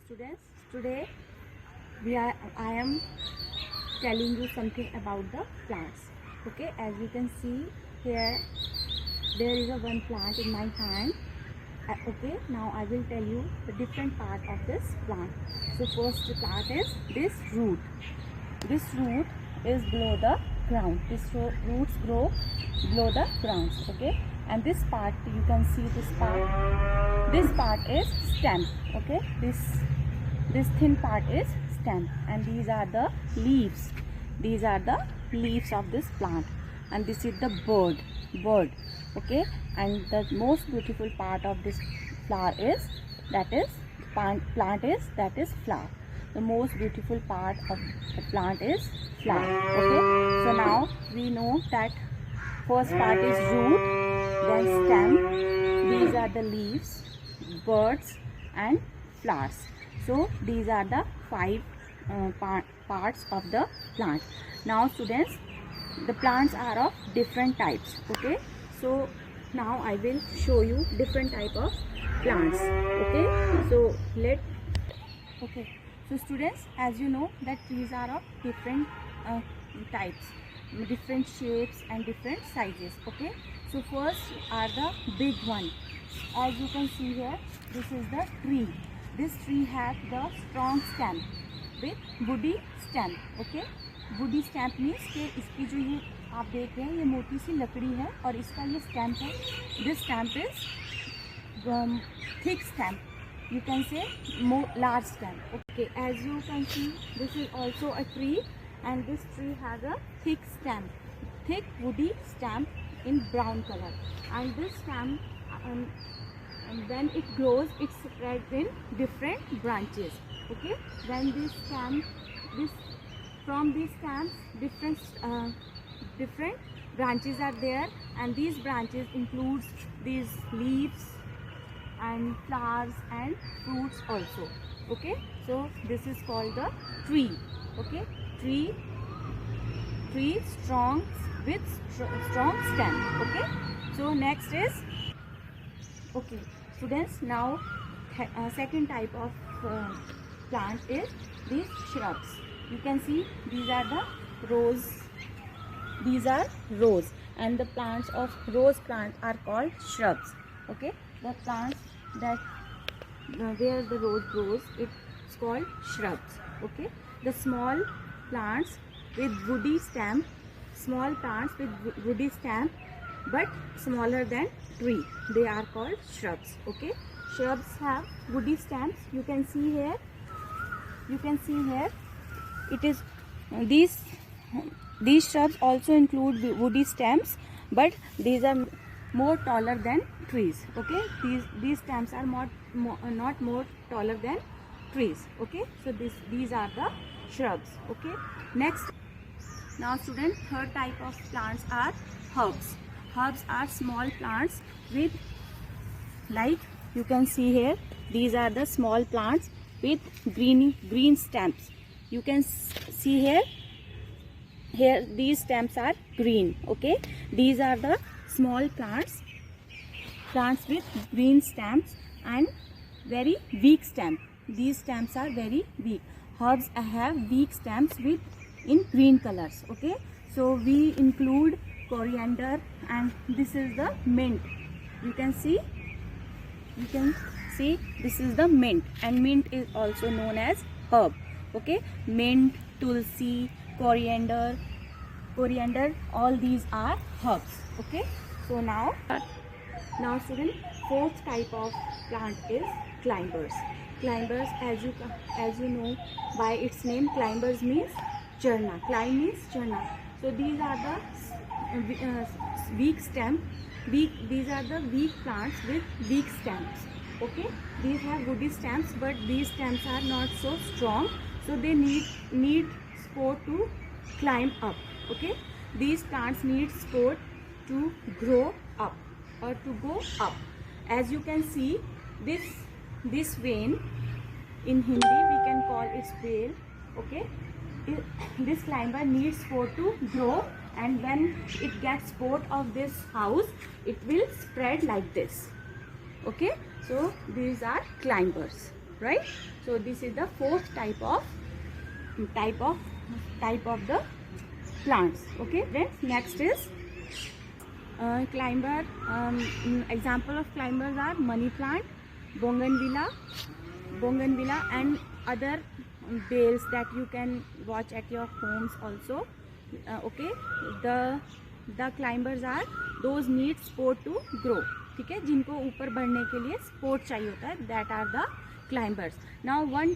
Students, today I am telling you something about the plants. Okay, as you can see here, there is a one plant in my hand. Okay, now I will tell you the different part of this plant. So first plant is this root. This root is below the ground. This roots grow below the ground. Okay, and this part, you can see this part. This part is stem. Okay, this thin part is stem, and these are the leaves. These are the leaves of this plant, and this is the bud. Okay, and the most beautiful part of this flower is that is flower. The most beautiful part of the plant is flower. Okay, so now we know that first part is root, then stem, these are the leaves, buds and flowers. So these are the five parts of the plant. Now students, the plants are of different types. Okay, so now I will show you different type of plants. Okay, so so students, as you know that trees are of different types, different shapes and different sizes. Okay, so first are the big one. As you can see here, this is the tree. This tree has the strong stem with woody stem. Okay, woody stem means कि इसकी जो ये आप देख रहे हैं ये मोटी सी लकड़ी है और इसका ये स्टैम्प है. This stamp is thick stamp. You can say more large stem. Okay, as you can see, this is also a tree, and this tree has a thick stem, thick woody stem in brown color. And this stem, and when it grows, it spreads in different branches. Okay, when this stem, from these stems, different branches are there, and these branches includes these leaves and flowers and fruits also. Okay, so this is called the tree. Okay, tree strong with strong stem. Okay, so next is, okay students, now second type of plant is these shrubs. You can see these are the rose. These are rose, and the plants of rose plants are called shrubs. Okay, the plants that where the rose grows, it's called shrubs. Okay, the small plants with woody stem, but smaller than tree, they are called shrubs. Okay, shrubs have woody stems. You can see here, it is these shrubs also include woody stems, but these are more taller than trees. Okay, these stems are not more taller than trees. Okay, so these are the shrubs. Okay, next, now students, third type of plants are herbs. Herbs are small plants with, like you can see here, these are the small plants with green stems. You can see here these stems are green. Okay, these are the small plants with green stems and very weak stem. These stems are very weak. Herbs have weak stems in green colors. Okay, so we include coriander, and this is the mint. You can see this is the mint, and mint is also known as herb. Okay, mint, tulsi, coriander, all these are herbs. Okay, so now student, fourth type of plant is climbers. Climbers, as you know by its name, climbers means charna. Climb means charna. So these are the weak stem. These are the weak plants with weak stems. Okay, these have woody stems, but these stems are not so strong, so they need support to climb up. Okay, these plants need support to grow up or to go up. As you can see, this vein, in Hindi we can call it veil. Okay, this climber needs support to grow, and when it gets support of this house, it will spread like this. Okay, so these are climbers, right? So this is the fourth type of the plants. Okay, then next is climber. Example of climbers are money plant, bougainvillea, and other bales that you can watch at your homes also. Okay, the climbers are those need support to grow. ठीक है, जिनको ऊपर बढ़ने के लिए support चाहिए होता है, that are the climbers. Now one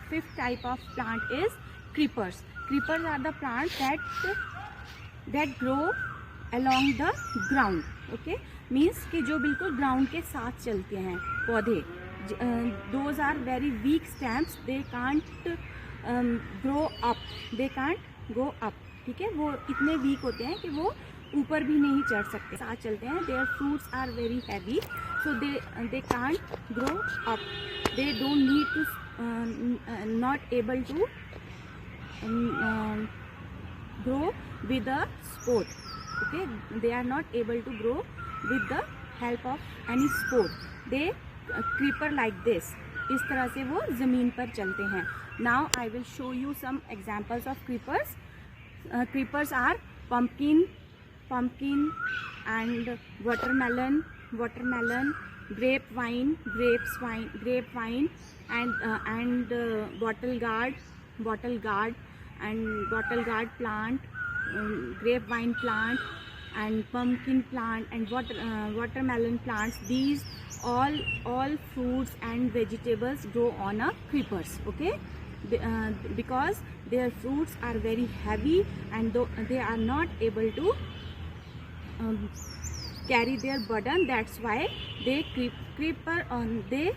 fifth type of plant is creepers. Creepers are the plants that grow along the ground. Okay, means कि जो बिल्कुल ग्राउंड के साथ चलते हैं पौधे. Those are very weak stems. They can't grow up. They can't go up. ठीक है, वो इतने वीक होते हैं कि वो ऊपर भी नहीं चढ़ सकते, साथ चलते हैं. Their fruits are very heavy, so they can't grow up. They don't need to not able to grow with the support. Okay, they are not able to grow with the help of any support. They creeper like this. इस तरह से वो ज़मीन पर चलते हैं. Now I will show you some examples of creepers. Creepers are pumpkin and watermelon, grapevine, and bottle gourd and bottle gourd plant, grapevine plant and pumpkin plant and watermelon plants. These all fruits and vegetables grow on a creepers. Okay, because their fruits are very heavy and they are not able to carry their burden. That's why they creeper on the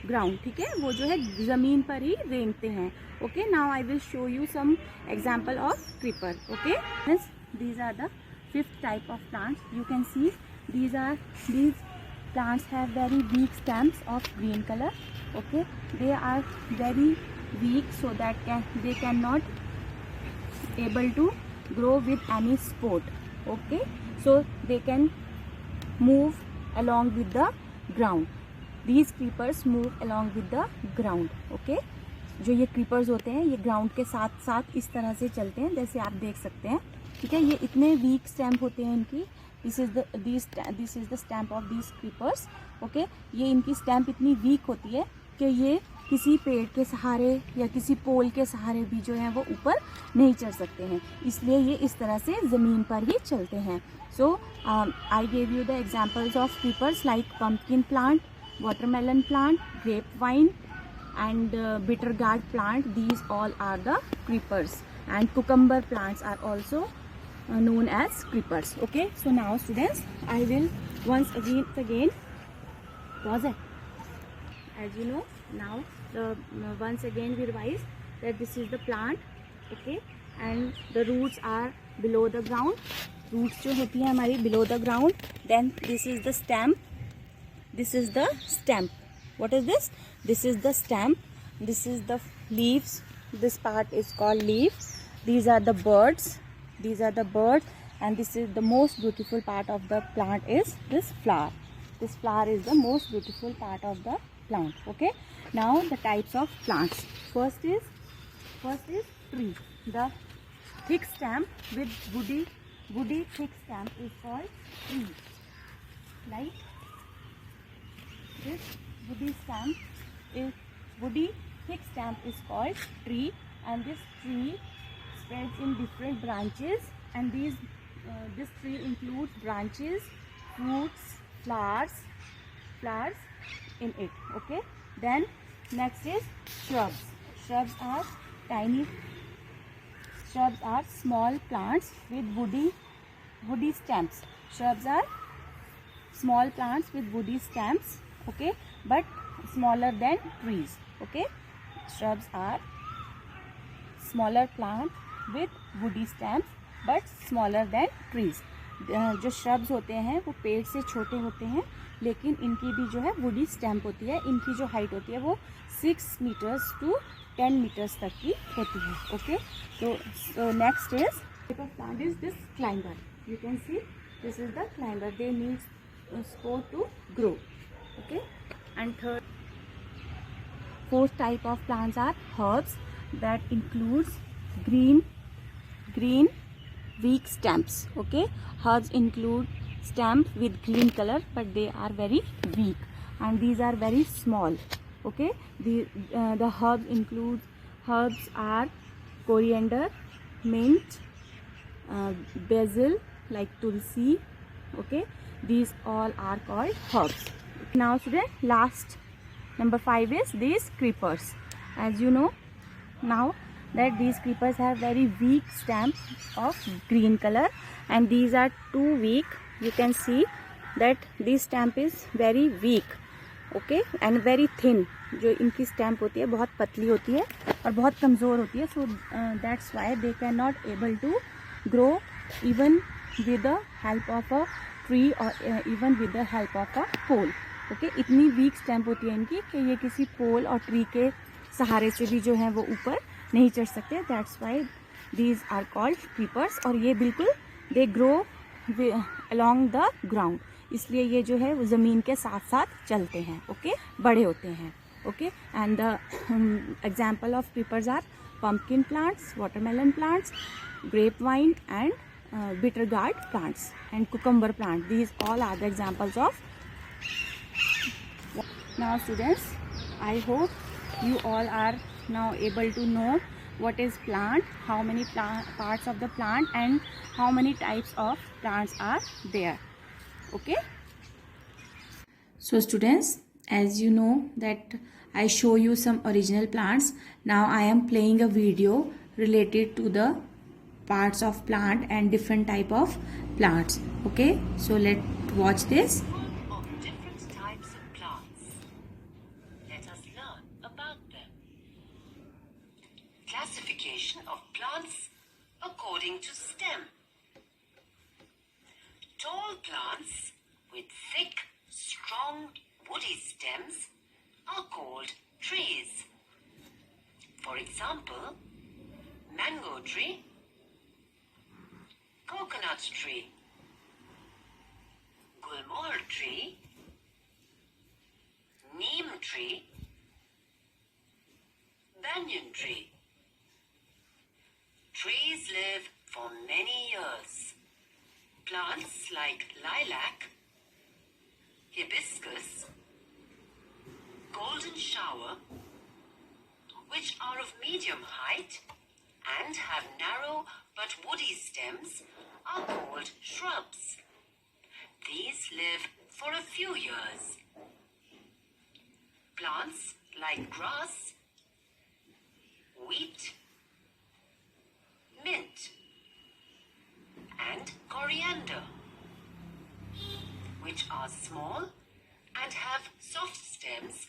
ground. ठीक है, वो जो है ज़मीन पर ही रेंगते हैं. Okay, now I will show you some example of creeper. Okay, these are the fifth type of plants. You can see these plants have very weak stems of green color. Okay, they are very weak, so that they cannot able to grow with any support. Okay, so they can move along with the ground. These creepers move along with the ground. Okay, जो ये creepers होते हैं ये ground के साथ साथ इस तरह से चलते हैं, जैसे आप देख सकते हैं. ठीक है, ये इतने weak stem होते हैं इनकी. This is the stem of these creepers. Okay, ये इनकी stem इतनी weak होती है कि ये किसी पेड़ के सहारे या किसी पोल के सहारे भी जो है वो ऊपर नहीं चढ़ सकते हैं, इसलिए ये इस तरह से ज़मीन पर ही चलते हैं. So I gave you the examples of creepers like pumpkin plant, watermelon plant, grape vine and bitter gourd plant. These all are the creepers, and cucumber plants are also known as creepers. Okay, so now students, I will once again pause it. As you know, now once again we revise that this is the plant. Okay, and the roots are below the ground. Roots जो होती है हमारी below the ground. Then this is the stem. This is the stem. What is this? This is the stem. This is the leaves. This part is called leaf. These are the birds. And this is the most beautiful part of the plant is this flower. This flower is the most beautiful part of the plant. Okay. Now the types of plants. First is tree. The thick stem with woody thick stem is called tree. Like this woody thick stem is called tree, and this tree spreads in different branches, and this tree includes branches, fruits, flowers in it. Okay, then next is shrubs. Shrubs are small plants with woody stems. Shrubs are small plants with woody stems. Okay, but smaller than trees. Okay, shrubs are smaller plant with woody stems but smaller than trees. जो shrubs होते हैं वो पेड़ से छोटे होते हैं, लेकिन इनकी भी जो है woody stem होती है. इनकी जो height होती है वो 6 meters to 10 meters तक की होती है. Okay, so next is type of plant is this climber. You can see this is the climber. They need support to grow. Okay, and fourth type of plants are herbs, that includes green weak stems. Okay, herbs include stems with green color, but they are very weak and these are very small. Okay, the herbs are coriander, mint, basil, like tulsi. Okay, these all are called herbs. Now student, last number 5 is these creepers. As you know now that these creepers have very weak stem of green color and these are too weak. You can see that this stem is very weak. Okay, and very thin. जो इनकी stamp होती है बहुत पतली होती है और बहुत कमज़ोर होती है. So that's why they can not able to grow even with the help of a tree or even with the help of a pole. Okay, इतनी वीक स्टैम्प होती है इनकी कि ये किसी पोल और ट्री के सहारे से भी जो है वो ऊपर नहीं चढ़ सकते. That's why these are called creepers. और ये बिल्कुल they grow along the ground, इसलिए ये जो है वो ज़मीन के साथ साथ चलते हैं. ओके, बड़े होते हैं. Okay, and the example of creepers are pumpkin plants, watermelon plants, grapevine and bitter gourd plants and cucumber plant. These all are the examples of. Now students, I hope you all are now able to know what is plant, how many parts of the plant and how many types of plants are there. Okay, so students, as you know that I show you some original plants. Now I am playing a video related to the parts of plant and different type of plants. Okay, so let's watch this. Of different types of plants. Let us learn about them. Classification of plants according to stem. Tall plants with thick, strong, woody stems are called trees. For example, mango tree, coconut tree, gulmohar tree, neem tree, banyan tree. Trees live for many years. Plants like lilac, hibiscus, golden shower, which are of medium height and have narrow but woody stems, are called shrubs. These live for a few years. Plants like grass, wheat, mint, and coriander, which are small and have soft stems,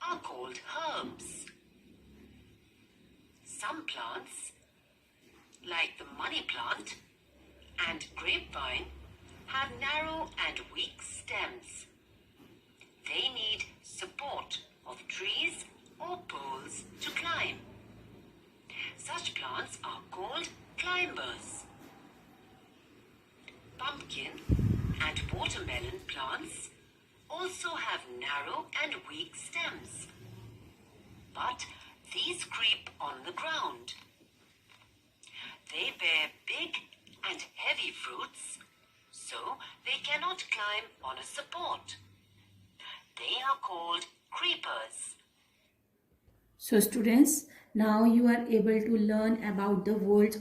are called herbs. Some plants, like the money plant and grapevine, have narrow and weak stems. They need support of trees or poles to climb. Such plants are called climbers. Pumpkin and watermelon plants also have narrow and weak stems, but these creep on the ground. They bear big and heavy fruits, so they cannot climb on a support. They are called creepers. So students, now you are able to learn about the world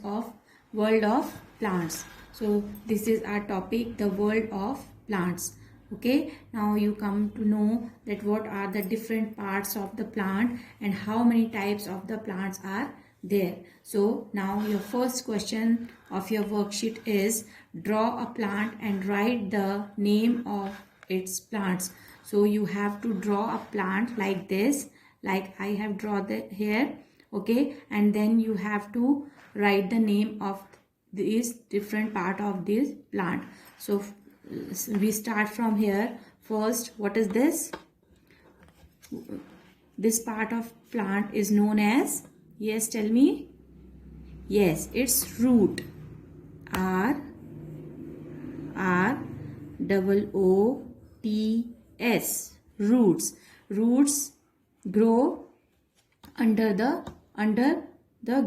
of plants. So this is our topic, the world of plants. Okay, now you come to know that what are the different parts of the plant and how many types of the plants are there. So now your first question of your worksheet is draw a plant and write the name of its plants. So you have to draw a plant like this, like I have drawn here. Okay, and then you have to write the name of these different part of this plant. So we start from here. First, what is this? This part of plant is known as, yes, tell me. Yes, it's root. R O O T S, roots. Roots grow under the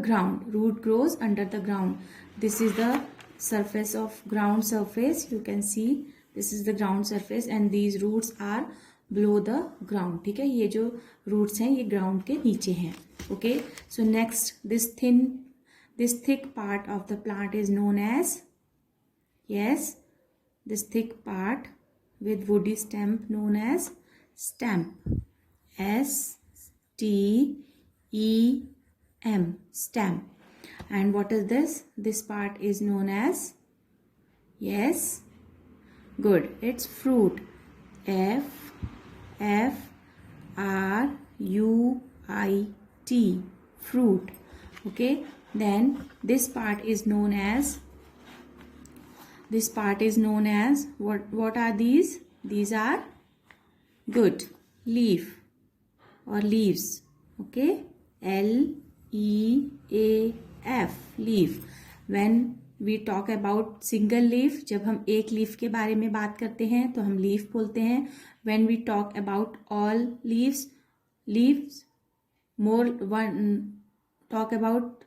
ground. Root grows under the ground. This is the surface of ground surface. You can see this is the ground surface and these roots are below the ground. ठीक है, ये जो roots हैं ये ground के नीचे हैं. Okay, so next this thick part of the plant is known as, yes, this thick part with woody stem known as stem. S-T-E-M, stem. And what is this? This part is known as, yes, good, it's fruit. F-R-U-I-T, fruit. Okay, then this part is known as what are these? These are, good, leaf or leaves. Okay, L-E-A-F, leaf. When we talk about single leaf, जब हम एक leaf के बारे में बात करते हैं तो हम leaf बोलते हैं. When we talk about all leaves, talk about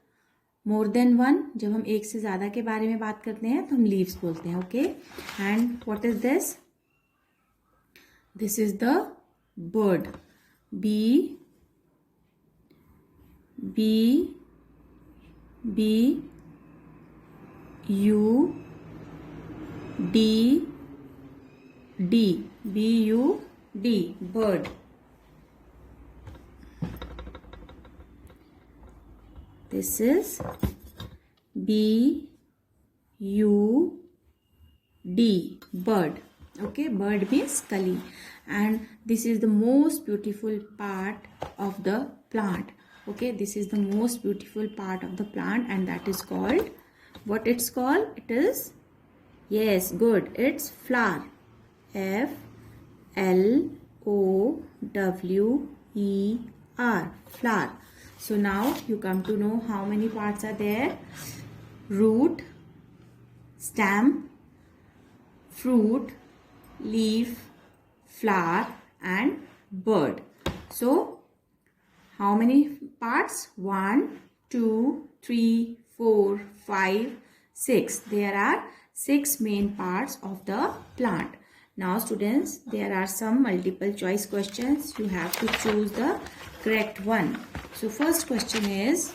more than one, जब हम एक से ज़्यादा के बारे में बात करते हैं तो हम leaves बोलते हैं. Okay, and what is this? This is the bird. B-U-D, bird. This is B-U-D, bird. Okay, bird means kali. And this is the most beautiful part of the plant. Okay, this is the most beautiful part of the plant and that is called, what it's called? It is, yes, good, it's flower. F-L-O-W-E-R, flower. So now you come to know how many parts are there. Root, stem, fruit, leaf, flower and bird. So how many parts? 1, 2, 3, 4, 5, 6. There are 6 main parts of the plant. Now students, there are some multiple choice questions. You have to choose the correct one. So first question is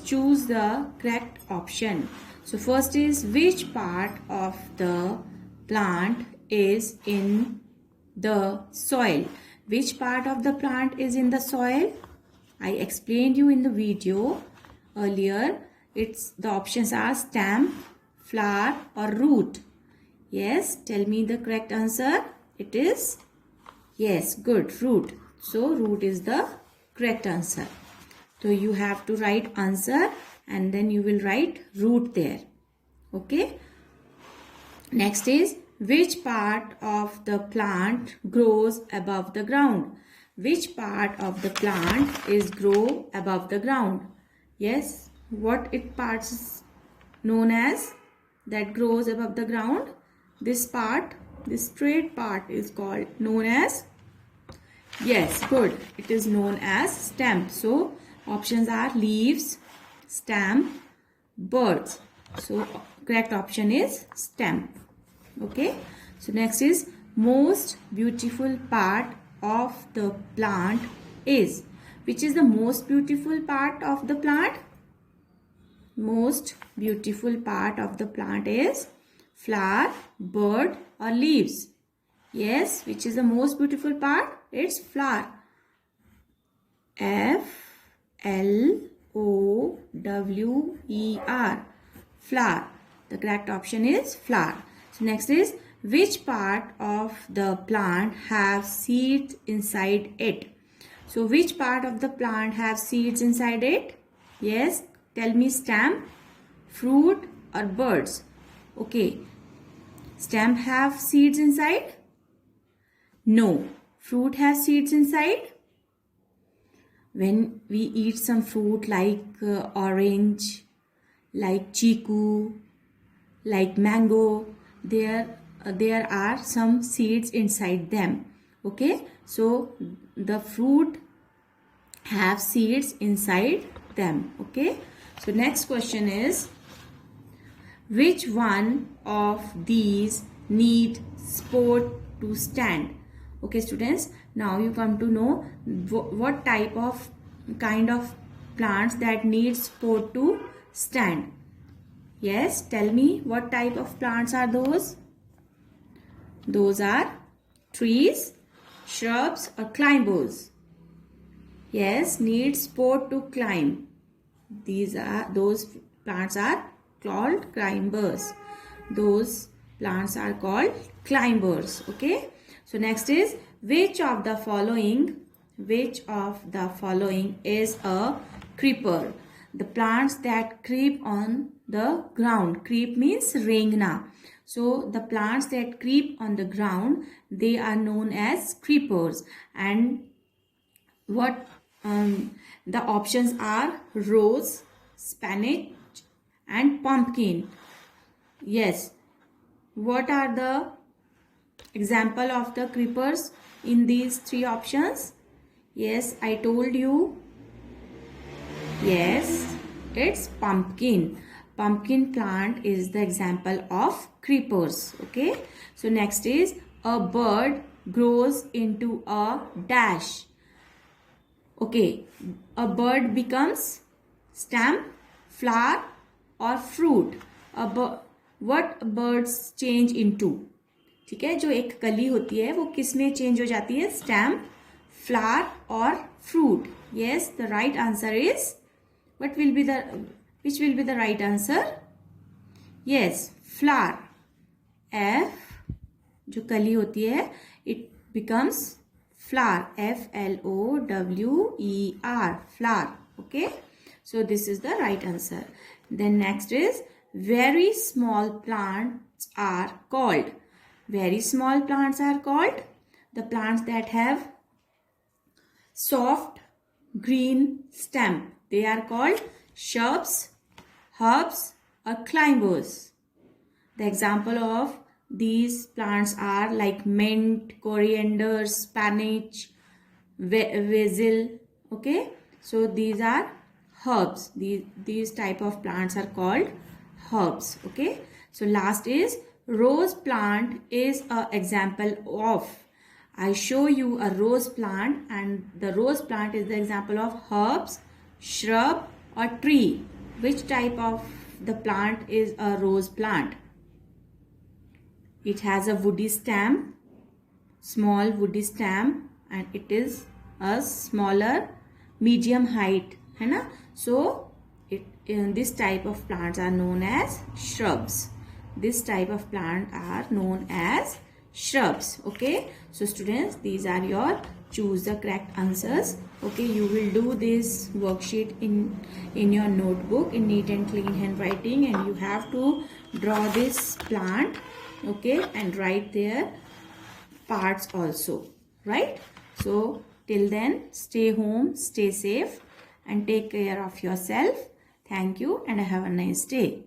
choose the correct option. So first is, which part of the plant is in the soil? Which part of the plant is in the soil? I explained you in the video earlier. The options are stem, flower or root. Yes, tell me the correct answer. It is, yes, good, root. So root is the correct answer. So you have to write answer and then you will write root there. Okay. Next is, which part of the plant grows above the ground? Which part of the plant is grow above the ground? Yes, what parts is known as that grows above the ground? This part, this straight part is called known as, yes, good, it is known as stem. So options are leaves, stem, birds. So correct option is stem. Okay, so next is, most beautiful part of the plant is. Which is the most beautiful part of the plant? Most beautiful part of the plant is flower, bird or leaves. Yes, which is the most beautiful part? It's flower. F-L-O-W-E-R, flower. The correct option is flower. So next is, which part of the plant have seeds inside it? So which part of the plant have seeds inside it? Yes, tell me, stem, fruit or birds. Okay, stem have seeds inside? No. Fruit has seeds inside? When we eat some fruit like orange, like chiku, like mango, there are some seeds inside them. Okay, so the fruit have seeds inside them. Okay, so next question is, which one of these need support to stand? Okay students, now you come to know what kind of plants that need support to stand. Yes, tell me, what type of plants are those? Those are trees, shrubs or climbers. Yes, need support to climb. Those plants are called climbers. Those plants are called climbers. Okay. So next is, which of the following is a creeper? The plants that creep on the ground. Creep means rengna. So the plants that creep on the ground, they are known as creepers. And what the options are: rose, spinach and pumpkin. Yes, what are the example of the creepers in these three options? Yes, I told you. Yes, it's pumpkin. Pumpkin plant is the example of creepers. Okay, so next is, a bird grows into a dash. Okay, a bird becomes stem, flower or fruit. What birds change into? ठीक है, जो एक कली होती है वो किस में चेंज हो जाती है? स्टेम, फ्लावर और fruit. Yes, the right answer is, which will be the right answer? Yes, flower. F, जो कली होती है, it becomes flower. Flower. Flower. Okay, so this is the right answer. Then next is, very small plants are called. Very small plants are called the plants that have soft green stem. They are called shrubs, herbs or climbers. The example of these plants are like mint, coriander, spinach, basil. Okay, so these are herbs. These type of plants are called herbs. Okay, so last is, rose plant is a example of. I show you a rose plant, and the rose plant is the example of herbs, shrub or tree. Which type of the plant is a rose plant? It has a woody stem, small woody stem, and it is a smaller medium height, है ना? So this type of plants are known as shrubs. This type of plant are known as shrubs. Okay, so students, these are your choose the correct answers. Okay, you will do this worksheet in your notebook in neat and clean handwriting, and you have to draw this plant. Okay, and write their parts also, right? So till then, stay home, stay safe and take care of yourself. Thank you and have a nice day.